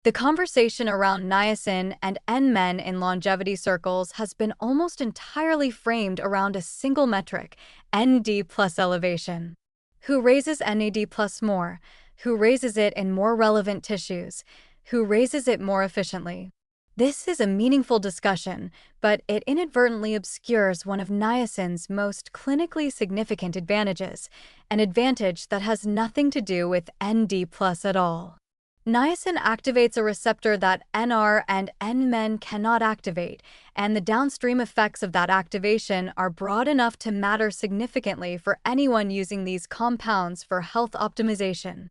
The conversation around niacin and NMN in longevity circles has been almost entirely framed around a single metric, ND plus elevation. Who raises NAD plus more? Who raises it in more relevant tissues? Who raises it more efficiently? This is a meaningful discussion, but it inadvertently obscures one of niacin's most clinically significant advantages, an advantage that has nothing to do with ND plus at all. Niacin activates a receptor that NR and NMN cannot activate, and the downstream effects of that activation are broad enough to matter significantly for anyone using these compounds for health optimization.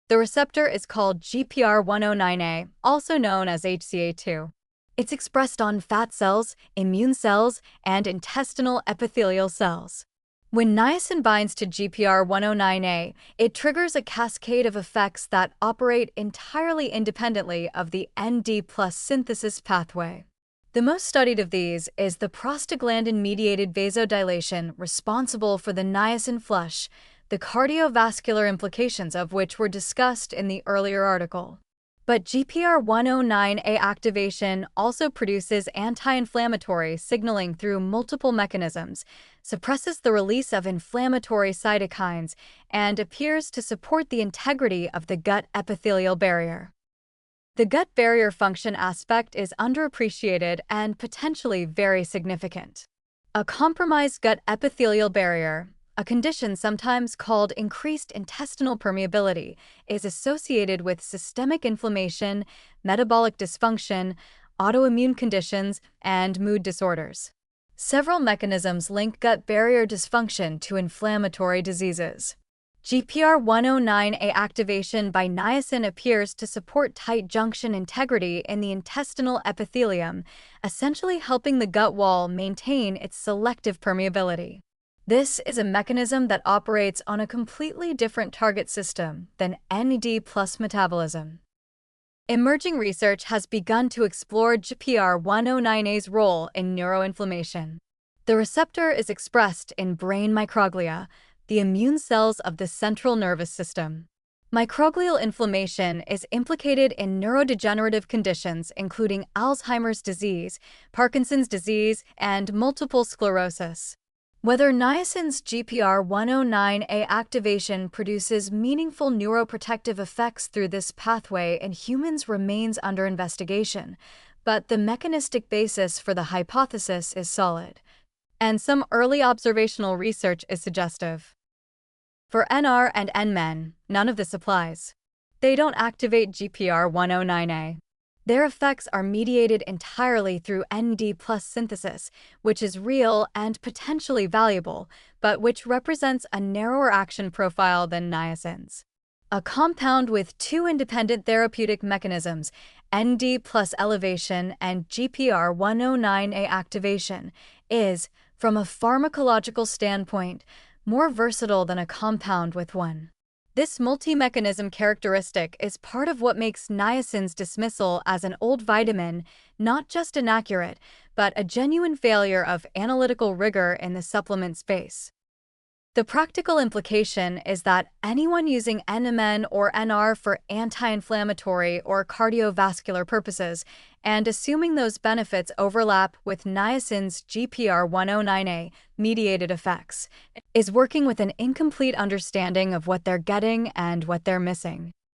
The receptor is called GPR109A, also known as HCA2. It's expressed on fat cells, immune cells, and intestinal epithelial cells. When niacin binds to GPR109A, it triggers a cascade of effects that operate entirely independently of the ND plus synthesis pathway. The most studied of these is the prostaglandin-mediated vasodilation responsible for the niacin flush, the cardiovascular implications of which were discussed in the earlier article. But GPR109A activation also produces anti-inflammatory signaling through multiple mechanisms, suppresses the release of inflammatory cytokines, and appears to support the integrity of the gut epithelial barrier. The gut barrier function aspect is underappreciated and potentially very significant. A compromised gut epithelial barrier, a condition sometimes called increased intestinal permeability, is associated with systemic inflammation, metabolic dysfunction, autoimmune conditions, and mood disorders. Several mechanisms link gut barrier dysfunction to inflammatory diseases. GPR109A activation by niacin appears to support tight junction integrity in the intestinal epithelium, essentially helping the gut wall maintain its selective permeability. This is a mechanism that operates on a completely different target system than NAD plus metabolism. Emerging research has begun to explore GPR109A's role in neuroinflammation. The receptor is expressed in brain microglia, the immune cells of the central nervous system. Microglial inflammation is implicated in neurodegenerative conditions including Alzheimer's disease, Parkinson's disease, and multiple sclerosis. Whether niacin's GPR109A activation produces meaningful neuroprotective effects through this pathway in humans remains under investigation, but the mechanistic basis for the hypothesis is solid, and some early observational research is suggestive. For NR and NMN, none of this applies. They don't activate GPR109A. Their effects are mediated entirely through ND plus synthesis, which is real and potentially valuable, but which represents a narrower action profile than niacin's. A compound with two independent therapeutic mechanisms, ND plus elevation and GPR109A activation, is, from a pharmacological standpoint, more versatile than a compound with one. This multi-mechanism characteristic is part of what makes niacin's dismissal as an old vitamin not just inaccurate, but a genuine failure of analytical rigor in the supplement space. The practical implication is that anyone using NMN or NR for anti-inflammatory or cardiovascular purposes, and assuming those benefits overlap with niacin's GPR109A mediated effects, is working with an incomplete understanding of what they're getting and what they're missing.